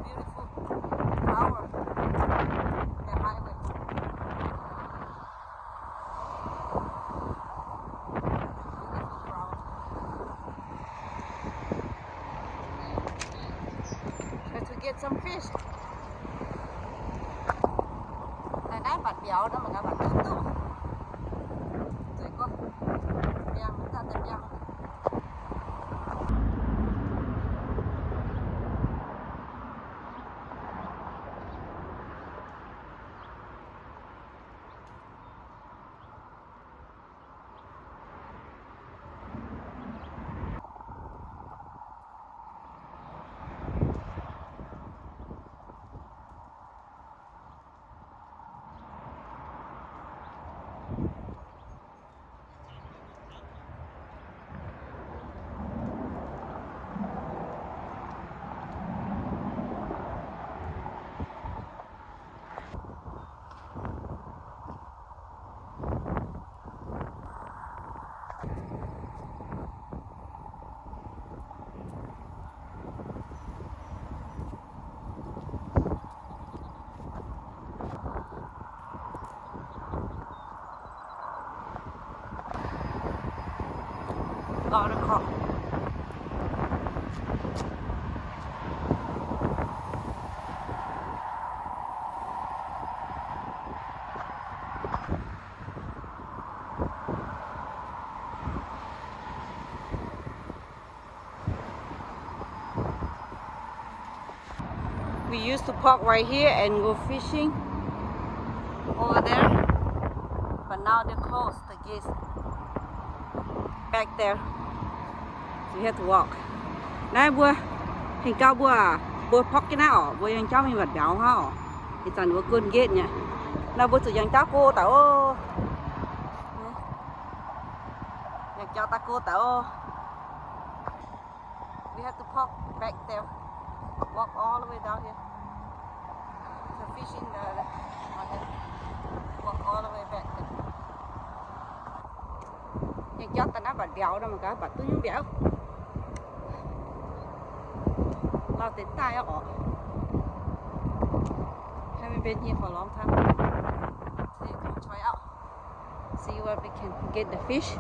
beautiful flower. The highway. Beautiful flower. Try to get some fish. Này nãy bạch béo đó mà nó bạch tốt tốt. Rồi con. Bèo chúng ta tìm bèo. Lot of car. We used to park right here and go fishing over there, but now they closed the gates back there. So you have to walk. Đây bữa hình cao bữa phóc cái nào bữa yang cháu mình vật béo ha. Thì toàn bữa cơn gate nhỉ. Nào bữa sự yang cháu cô tao. Yang cháu ta cô tao. We have to park back there. Walk all the way down here. The fishing walk all the way back there. Nhưng cháu ta nói bật béo đâu mà cả bật tôi như béo. Lao tới tai á. Haven't been here for a long time. So you can try out. See where we can get the fish.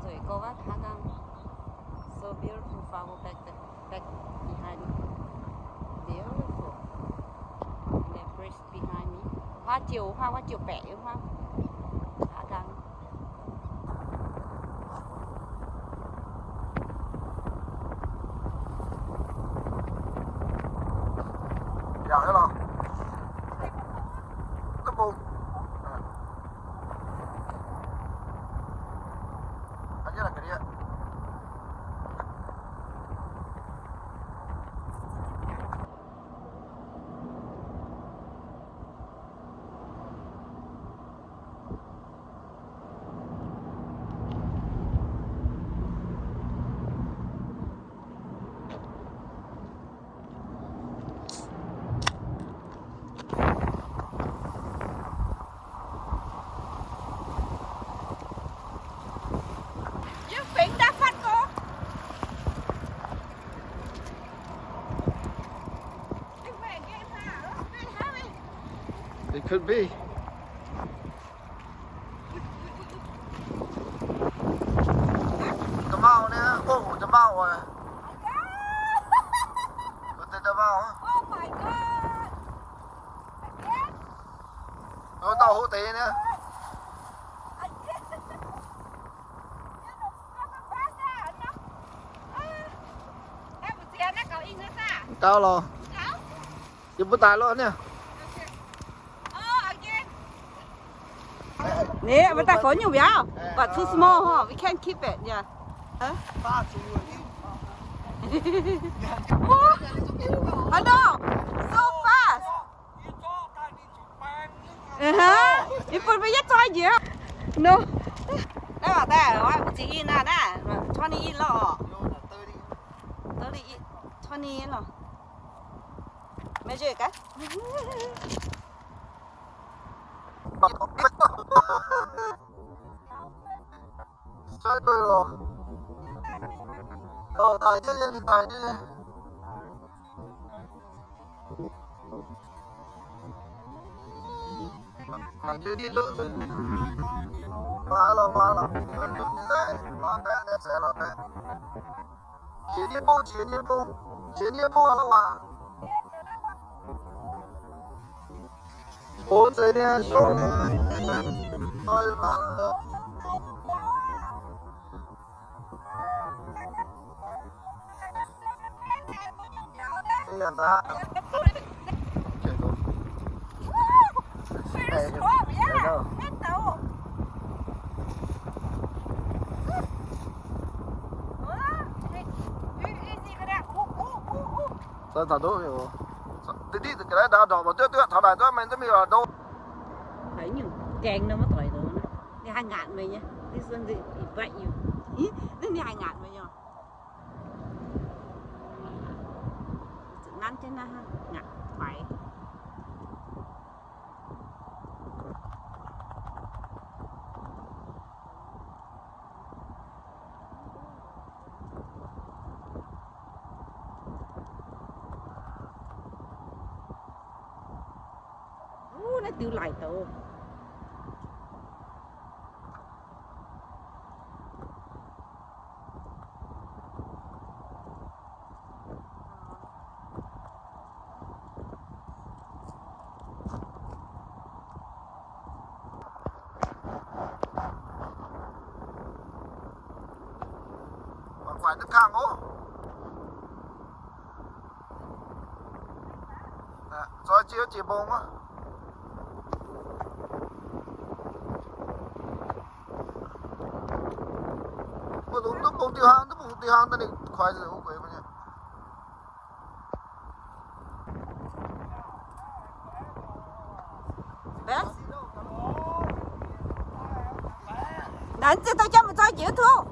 Rồi cô bác Hà Đăng. So beautiful flower back behind me. Beautiful. And the bridge behind me. Hoa chiều bẻ hoa. Hà Đăng. Dạ thế nào? Tấp bù. Aja lah dia. It could be. Ồ, chấm bao rồi. Tôi chấm bao á. Oh my god. Nó tao hỗ tế nữa. Cao rồi. Chụp bút tài luôn nha. Nè, bữa ta có nhiều béo. But too small, huh? We can't keep it. Yeah. Oh no! So fast. You put me yet gì á? No. Đó là ta rồi, chỉ in là đó, 20 in lo. 30 in, 20 in lo. Measure cái. Sai rồi. Tài chứ đi, tài chứ đi. Tài chứ đi nữa. Quá rồi. Đấy, sẽ là đấy. Chỉ đi bộ là quá. Ôi trời ơi, số. Thôi mà. Hiện ra. Tôi thằng đó hiểu. Đi cái đấy đã đỏ mà tôi thằng này tôi mình tôi mới là đâu. Thấy nhiều kèn nó mới tỏi rồi nó. Đi 2 ngàn mày nhá. Đi xuân gì vậy nhiều. Ý, đi 2 ngàn mày nhá. Nắn trên nó ha, ngặt phải. Nó tiêu lại tao. Phải nước hàng ô. Rồi chiếu chỉ bông á. Nó bông tiêu hàng ta này khoai rồi ô quế mà nhỉ. Bé. Đánh cho tao cho một chai chữa thu.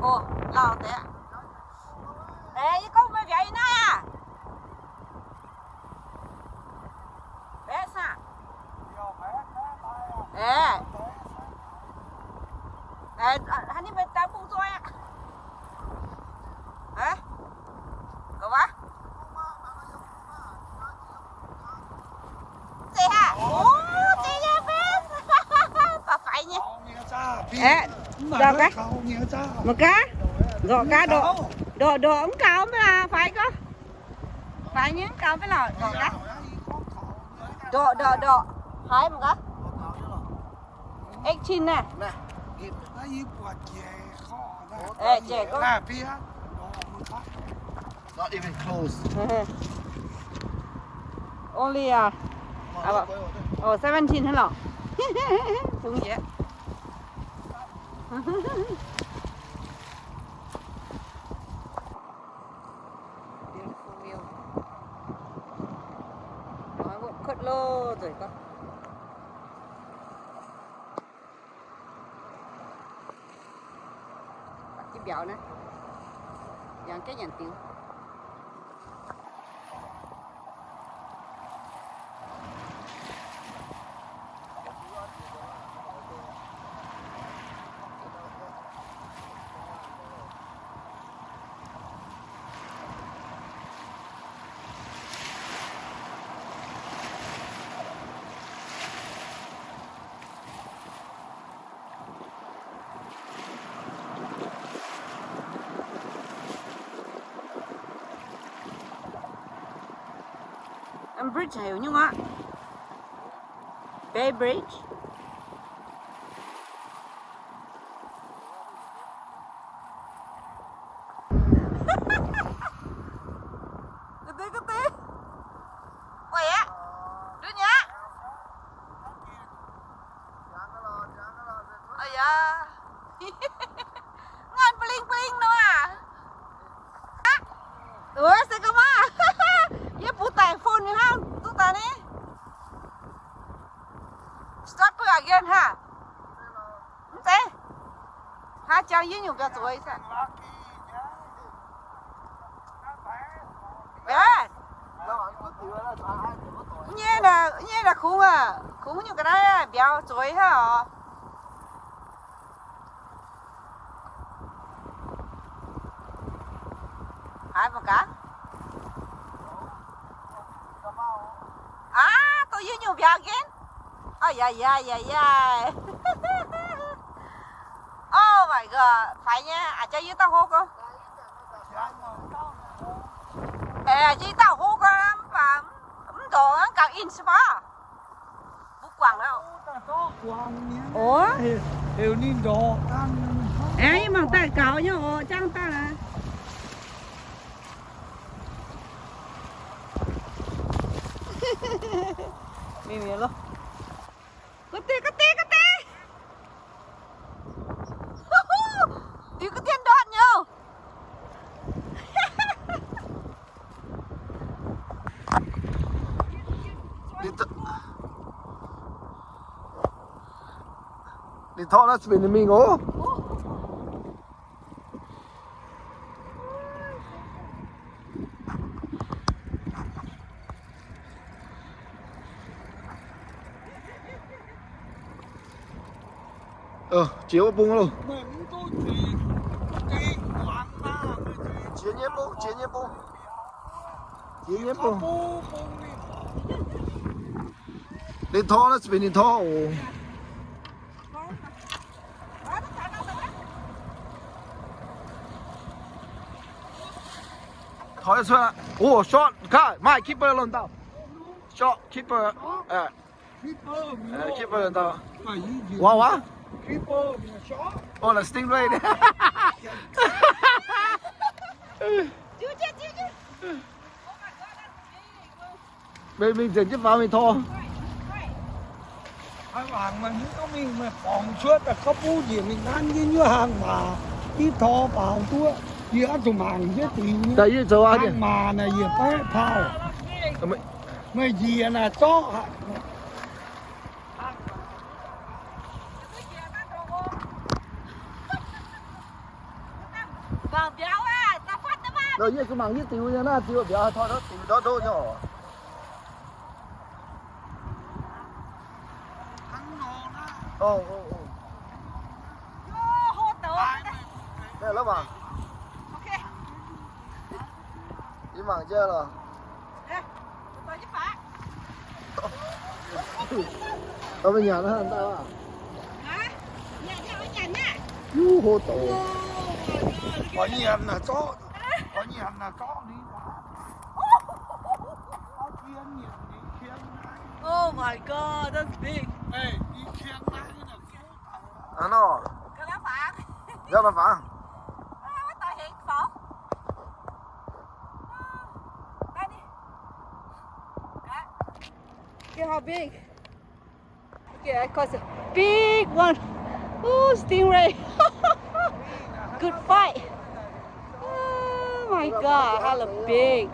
Ồ, lao thế. Ê, có mấy vậy nè à? Bé sao? Ê. Ê, hắn đi bên tao bung rồi à? Hả? Cậu á? Chị hả? Ồ, chị nha bé. Bà phải nha. Ê, đâu cái? Một cái? Gõ cá đồ ống cao mới là phải có. Phải nhớ cao mới là gõ cá. Đồ. Hai một cái. Ếch chín nè. Ê, trẻ có. Not even close. Only 17 hết lọ. Đúng vậy. Beautiful view. Nói một cất lô rồi con. Cái béo nữa. Dàn cái dàn tiêu. Em bridge hiểu nhung á. Bay bridge. Cái tí. Quay á. Đứa nhá. Ây da. Ngon bling nữa à. Ủa sao cơ mà. Ye putai phone ha. Tu ta ni. Start put again ha. Thế. Ha chào với nhiều cái tuổi sao. Yes. Như là khủng à. Khủng như cái này béo tuổi ha. Hai một cá. À, tôi với nhiều béo again. Oh yeah. Oh my god, phải nha. À cho với tao hô cô. Với tao hô cô mà đồ nó càng in sao ba. Bút quảng đâu. Ủa? Hiểu nên đồ. Nhưng mà tay cào nhá, trang ta là. Mien luôn. Cái tê. Đi cái thiên đoạn nhau. Đi thọ nó spin mình ngố. Chiếu bung luôn. Chiến nhé bung. Đi thọ nó spin đi thọ. Thôi xuân. Short, kai, mai keeper lên tao. Short keeper, keeper lên tao. Wow. Là stingray đấy. Mình dần chứ vào mình thò. Hai hàng mà những có mình mà phòng suốt là có bố gì mình ăn như hàng mà đi thò vào tua gì ăn tụm hàng chứ tiền Tại vì sao hàng mà này gì phải phao mấy gì là chó Vào béo à, ta phát đó mà. Rồi như cái mảng như tiêu nha nó tiêu béo thôi đó tiêu đó thôi nhỏ. Hô tớ. Đây lắm à. Ok. Đi mảng chơi là. Tôi giúp phá. Ở bên nhà nó hơn tao à. Hả? Nhà nha. Hô tổ. có nhiều là chó đi Oh my god, that's big. Ê, đi khiêng này là Nó. Cái đó phá. Đó là phá. Tôi hiện phổ. Đây đi. Look how big. Okay, I caught a big one. Oh, stingray. Good fight. Oh my god, how là big.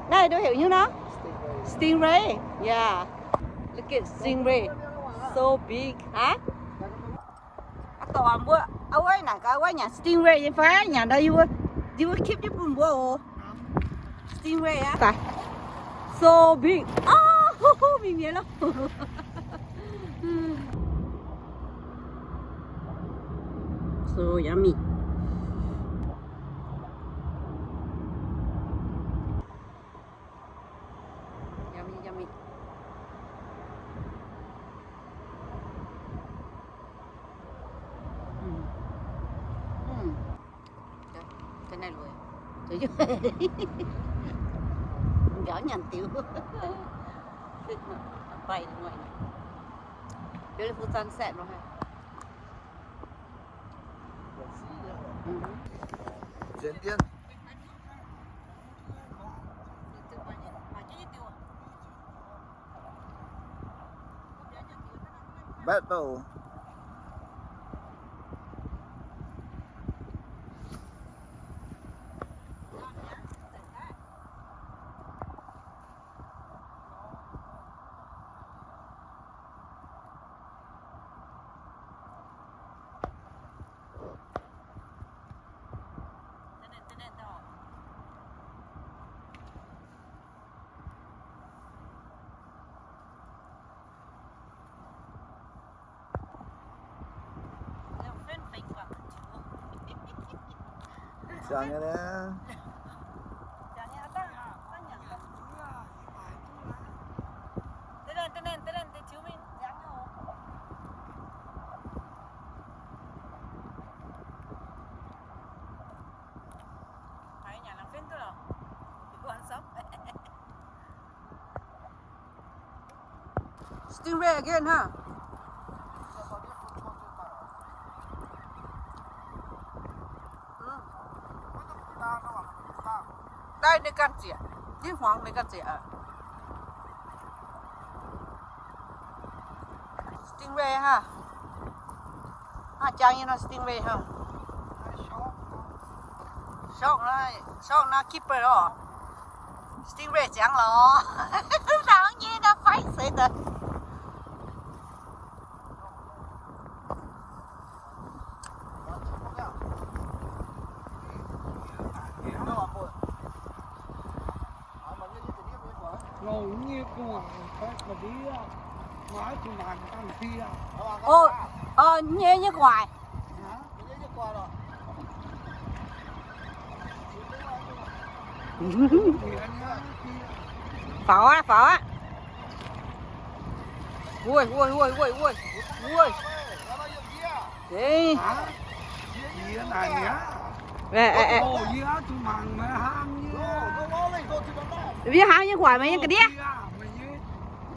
Đây đâu hiểu như nó. Stingray. Yeah. Look at stingray. So big. Hả? Toàn bữa. Ôi nè, cái ôi nhà stingray vậy phải nhà đây you will keep it from bữa. Stingray á. Tại. So big. Oh, mình nhớ lắm. So yummy. Yummy. Cái này rồi. béo nhằn tiêu bay ngoài này beautiful sunset rồi ha. Trên tiên. Battle. Chàng nha nè. Tên để chiếu mình dáng hồ. Phải nhà làm phim thôi rồi. Thì cô ăn sốc. Stingray again ha. Đây để干姐，金黄那个姐，stingray ha, chẳng như nó stingray ha, short nó keeper đó, stingray chẳng lo, nào như nó phải xây được. ngồi như cái ngoài khác mà đi mãi thì làm ăn kia. Nhé như ngoài. Phở á. Ui. Đi. Gì này nhá. Ồ, gì á, tụi mằng mẹ ham như. Vì hang như ngoài mấy cái đĩa.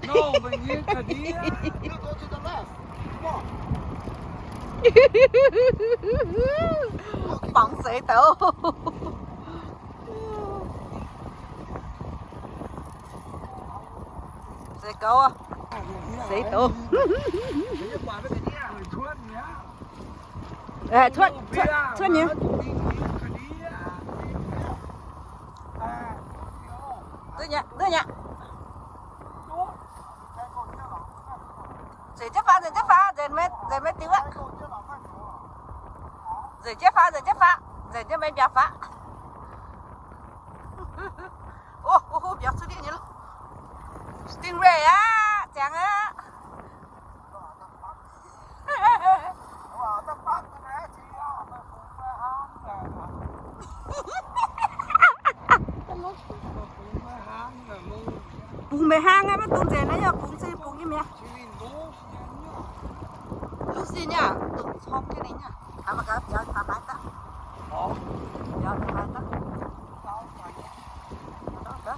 No, mình như cái đĩa. Bỏng sĩ tử. Sĩ cậu à? Sĩ tử. Thuất nhỉ? Đưa nhá. Rồi chấp phá, rồi mới tiêu á. Rồi chấp phá, rồi cho mấy béo phá. Ô, béo xuất hiện nhỉ? Stingray á, chẳng á. Bùng mẹ hang á, mà tụi trẻ nó nhờ bùng xây bùng như mẹ. Lúc gì nhá, tụi xóm cái này nhá. Thả mà cả béo thả mái ta. Béo thả mái ta. Đó.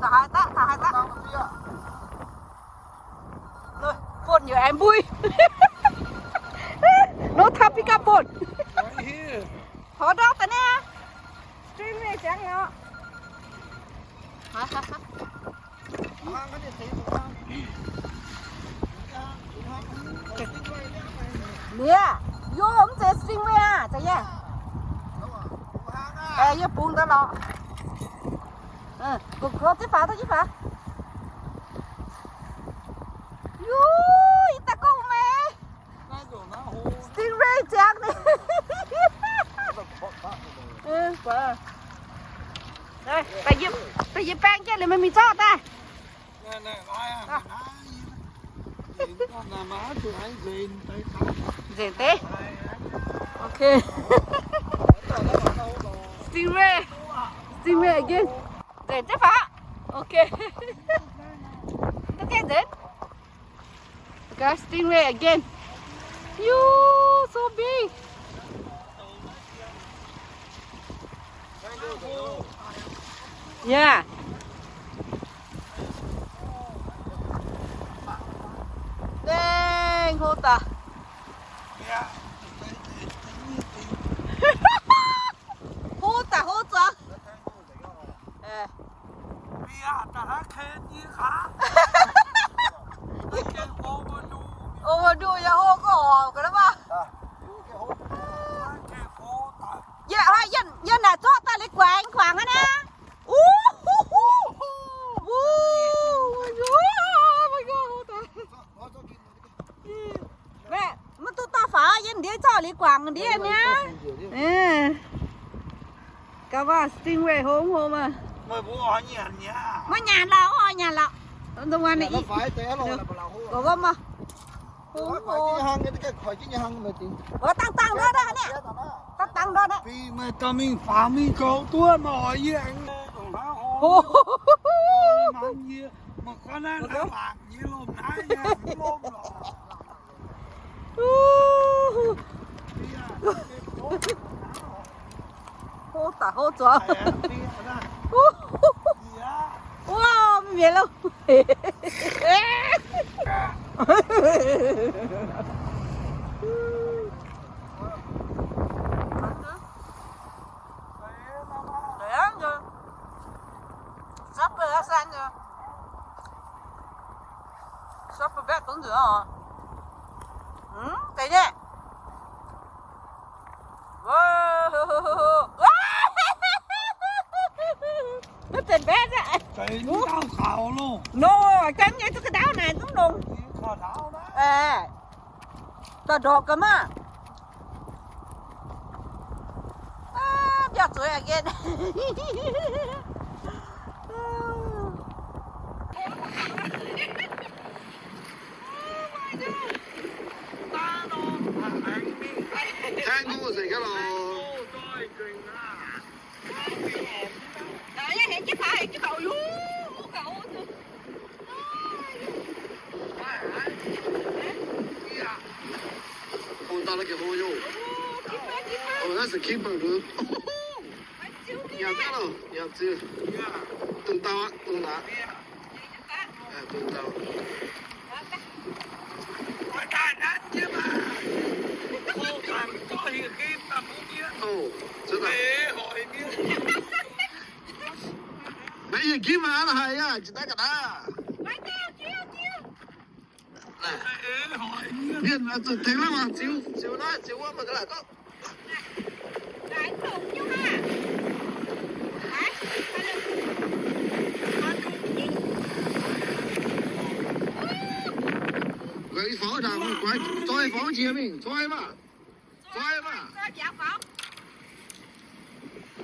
Thả hai ta. Rồi, phone nhờ em vui. Nó thắp đi cặp phone. Họ đó ta nè. Stream này chẳng ngọ. Hả? Nè, vô ông sẽ string với à, chạy nha. Vô buông ta lọ. Cục rô tiếp phá. Vô, ta có mẹ. Stingray chắc đi. Vâng. Đây, ta dịp bang chứ, mình mình cho ta. Nè, con là má tụi anh Rền té. Ok. Stingray again. Rền tiếp phá. Ok. Look at that. Okay, stingray again. You so big. Yeah. Dang, hô ta. Hô ta, hô ta. Eh. Overdo ya hô có hò cái đó ba. Dạ hai dân là cho ta lấy quảng quảng á nè. Mẹ, mà tụi ta phá dân đĩa cho lấy quảng đĩa nhá. Các bạn stingray hôm hôm à. Mày bố hỏi nhàn nhá. Mà nhà lão hỏi nhà lão. Tụi anh này. Phải té rồi là bảo có gom mà. khỏi cái hang cái khỏi cái hang mà tìm. Tăng đó đó nè. Tăng đó đó. Vì mà tao mình phá mình cầu tua mà hỏi gì anh. Mà con ăn bạc như lồm nái nha, lồm lò. Hô tả hô chó. Wow, mình biết luôn. Sắp rồi, sang rồi. Sắp rồi, bé tuấn rửa hả? Thấy nhé. Nó tình bé ra. Cái nó đau khảo luôn. No, cắn ngay cái đáo này đúng không? Khảo đau đó. Ta đọc cơ mà. Bây giờ again. Hang ngu gì cái lò. Hẹn chứ cậu vú cậu. Con ta nó kìa hô vô. Đó là keeper nữa. Nhà ta đâu, nhà chưa. Tuần tao á, tuần đã. Tuần tao. Mà ta đã chứ mà. Cô càng có hiện kim ta cũng biết. Chứ nào. Để hỏi biết. Mấy hiện kim mà là hay á, chỉ ta cả đó. Này. Biết là thế lắm mà, chiếu đó, chiếu quá mà cái lại có. Đấy, đúng chứ hả? Đấy, Cái phó đào quái, tôi phó chia mình, tôi mà. Tôi mà. Coi dạ pháo.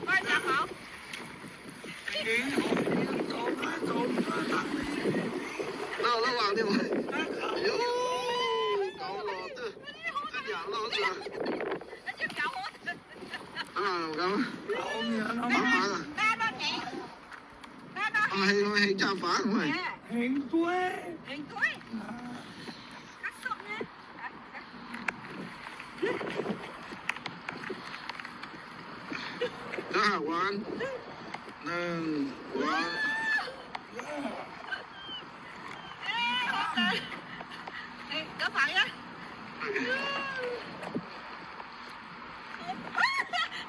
Coi dạ pháo. Nó vào đi mà. Cậu lò tư. Tư giả lò tư. Nó chứ cậu hốt. Cậu. Nó Ba đó nhẹ. Ba đó. Hay cha phá không mày? hình tuổi. Hình tuổi. Cắt sụn nha. Đó hả quán? Nâng quán. Có phải á?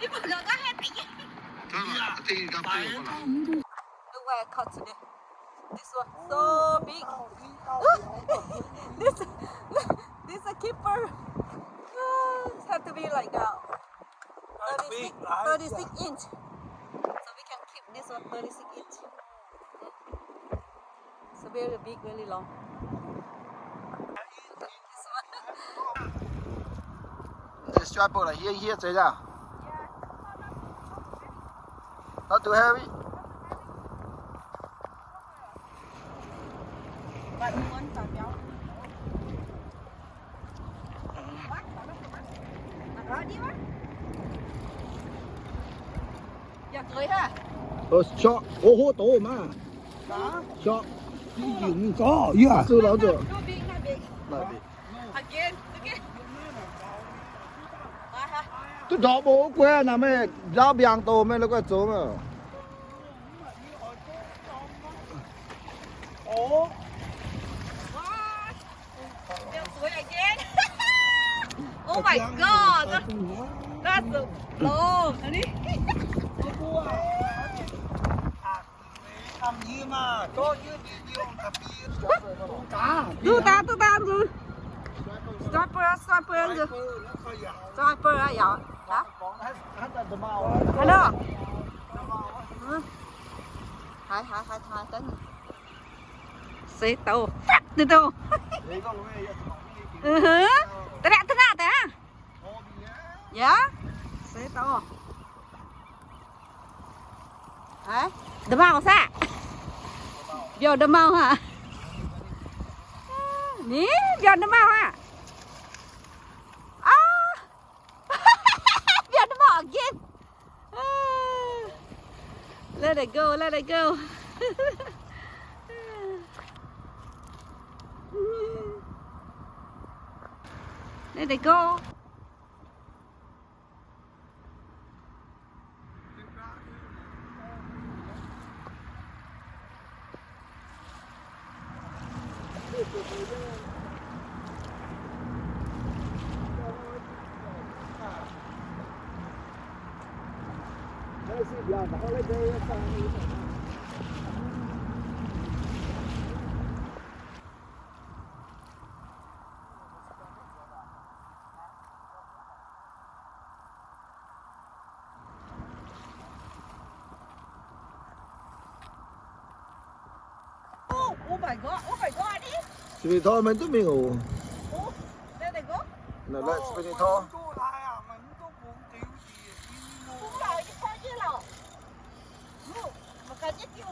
Đi một lần có hai tỷ. Đó là thì gặp phải rồi. Look where I cut today. This one so big. this a keeper. It have to be like 36 inch. So we can keep this one 36 inch. So very big, really long. This one. The strap là here chơi ra. Not too heavy. Bạn muốn tạt béo. Đó đi quá. Giờ cười ha. Short. Hô tổ mà. Đó. Short. Cái gì có, yeah. Sư lão rồi. No big, not big. Not big. Again, again. tôi thọ bố quê là mẹ giao biang tô mẹ nó có chỗ mà Ủa again. Oh my god, that's so low. làm gì mà cho như điều đặc biệt cá Tu ta tu. Sniper rồi. Sniper à dạ. Hả? Hello. Hai tính. Xí tàu. Từ từ. Thế nào thế? Dạ. Xí tàu. Hả? Đâm mau sao? Vô đâm mau hả? Ní, vô đâm mau hả? Vô đâm mau again. Let it go, let it go. Let it go. Oh my god, đi. Vì thôi mình tụi mình ngủ Let it go. là lại vì thôi Cũng lời đi coi chứ lò. Mà cần nhất chiêu.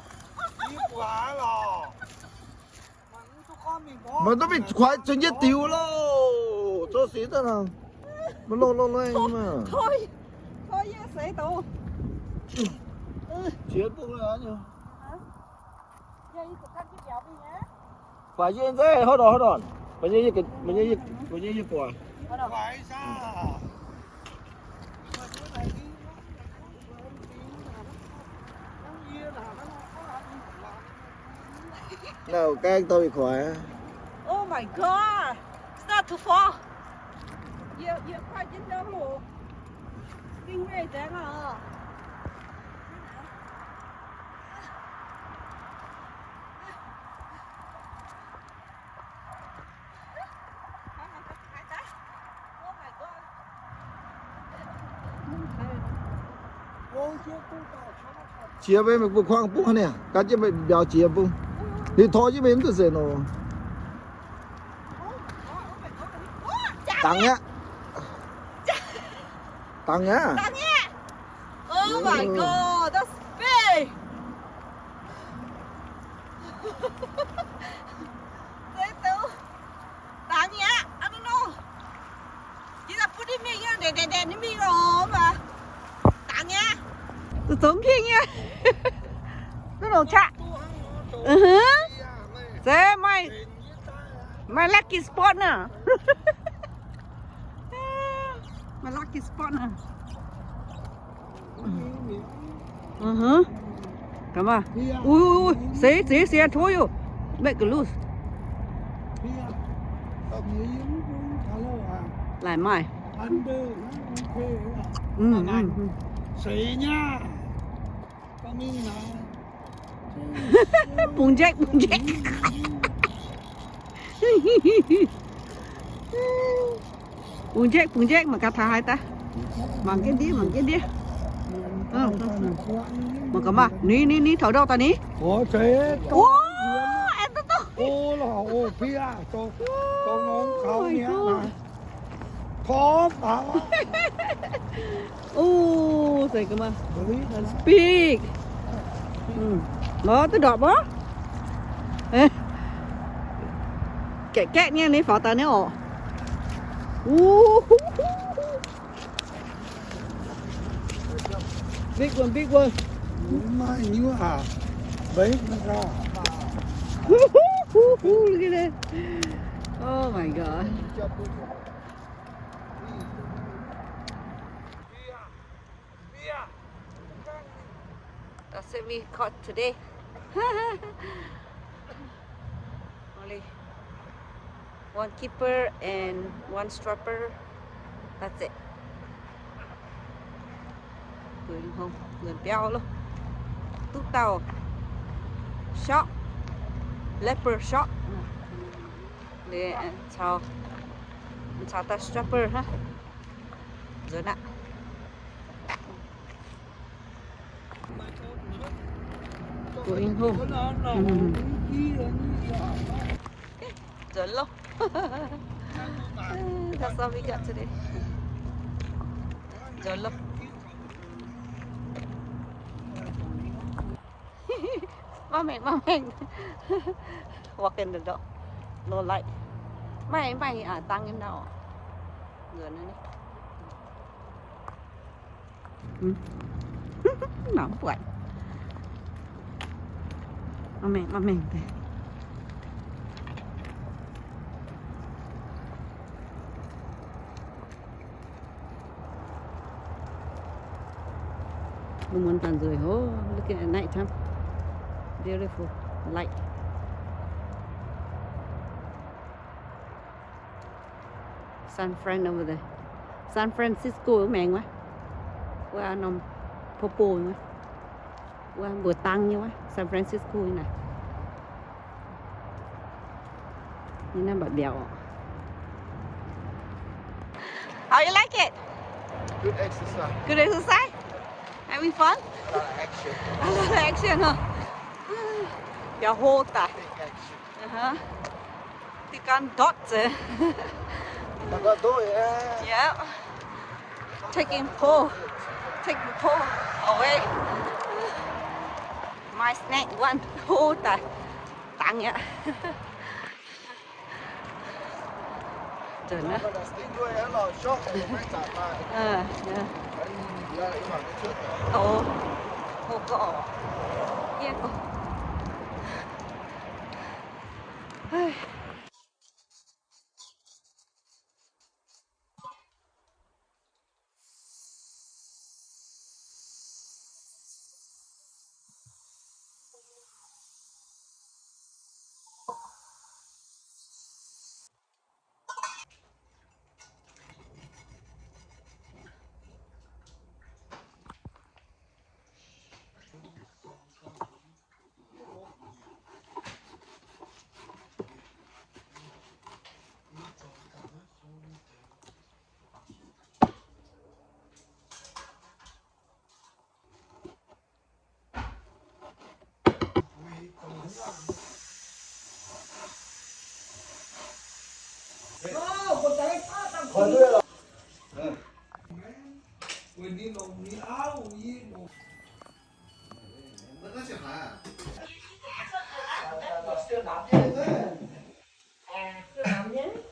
mà tụi mình khoái cho nhất tiêu lô cho xí ta nào mà lô anh mà Thôi với sẽ tụ. chiến cũng là nhỉ Dây tụi thân chiếc dạo đi nhé. phải như thế hold on mình như quả phải sao nào các anh tôi khỏe Oh my god. It's not too far. Dựa khoai chín đâu hổ. Kinh về thế nào. chia với một bụng khoang bụng này cái chứ mình béo chia bụng thì thôi chứ mình tự nó tăng nhá tăng nhá Oh my god, that's big. Thế tụ. Tặng nhá, I don't know. Chỉ là put in me nha, đèn đi mi rồi mà. Tặng nhá. Từ tốn thiên nha. Nó đồ chạ. Thế mày lucky spot nè. My lucky spot nè. Come on. Ui, see, I told you. Make it loose. Lại mày. Sĩ nha. Con miếng nào. Bùng jack. Bùng jack mà cà thà hai ta. Mang cái đĩa. Mà cầm à, ní thở đâu ta ní? Ủa thế. Em to. Ô là phía cho nón khẩu nhé. Khó bảo. Say cầm à. Speak. Đó, tôi đọc đó. Kẹt nha, ní phỏ ta ní ổ. Big one. Mà như à. Đấy nó ra. Look at that. Oh my god. That's it we caught today. Only one keeper and one strapper. That's it. Going home. Gần béo luôn. Tút tàu. Shot. Leopard shot. Để chào ta strapper ha. Rồi nè. Going home. Rồi luôn. That's all we got today. Rồi luôn. Mày walk in the door. No light. Mày tăng em đâu? Rồi nữa đi. Nóng vậy. Mày thế. Muốn tàn rồi. Oh, look at night time. Beautiful light. San Fran over there. San Francisco mẹ quá. Qua nằm Popo quá. Qua bờ tăng như quá. San Francisco này. Như nó bật bèo. How you like it? Good exercise. Good exercise? Having fun? A lot of action. A lot of action, huh? Béo hô ta. Big action. Thì con dot. Mà có tôi Yeah. Take the pole away. My snack one hô ta. Tăng vậy. Trời nữa. Ồ. Hô cỏ. Kia cô.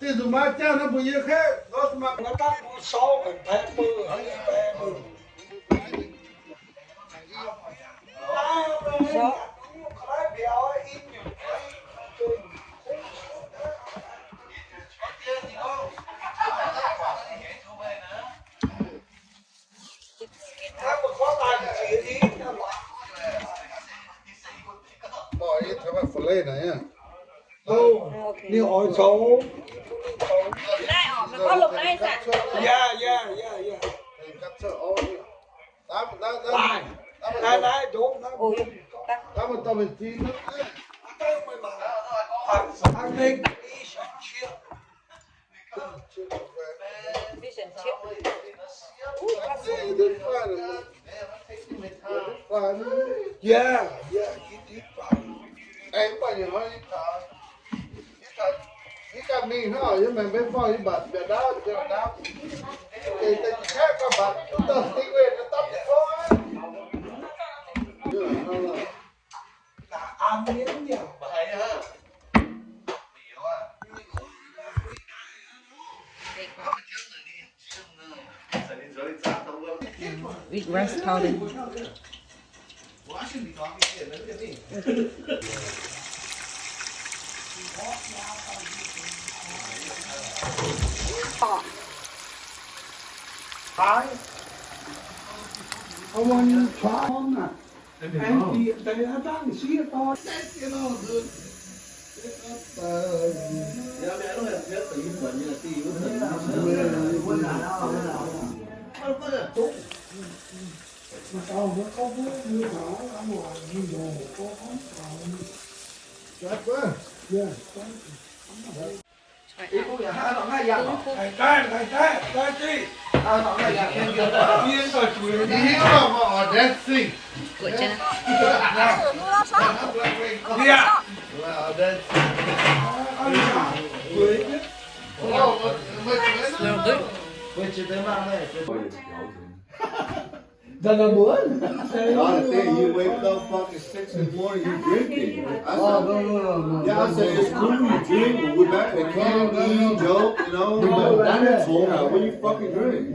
Thì tụi má cha nó bây giờ khác, nó tụi má nó cắt một số mình bé mưa, bé mưa. Mọi thứ mà phải lên này nhá. Đi hỏi số. Đây, nó có lục đây sao? Yeah. Cắt sợi ô. Này, đúng. Ôi, Đó mà tao mình chi nó. Anh định vision chip. Đừng phải là. Yeah, you did fine. Em phải như nói cái cam mi nó ở với mình với voi bật về đó thì đó thì tình khác các bạn chúng ta đi về nó tóc thôi Là ăn miếng nhiều. Eat rice powder. I want you to try on that. anh chị tại đã đang xí to You know, dude. Dạ mẹ nó là biết tự nhiên như là ti của thằng tao nó có vũ như thảo ăn ngoài như đồ có không tao Chết quá. yeah ý cũng là hai nó hai dạng cái chi hai nó hai dạng em kia yên rồi chuối Đi hiểu không? Họ đẹp xinh. Của chân. đi à Well, đẹp. ăn sao chuối chứ với chị tới mang này đó là muốn Y'all think you wake up fucking 6 in the morning, you drinking. I said, no yeah, I said, it's cool you drink, but we're back at candy, joke, you know. But that's cool. When you fucking drink.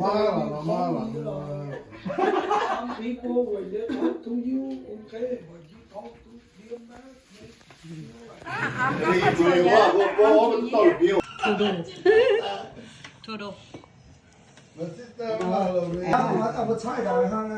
people when they talk to you okay but you talk to them back And then you drink, what over the thought of beer. Thu đô. My sister, à, mà sai đời hơn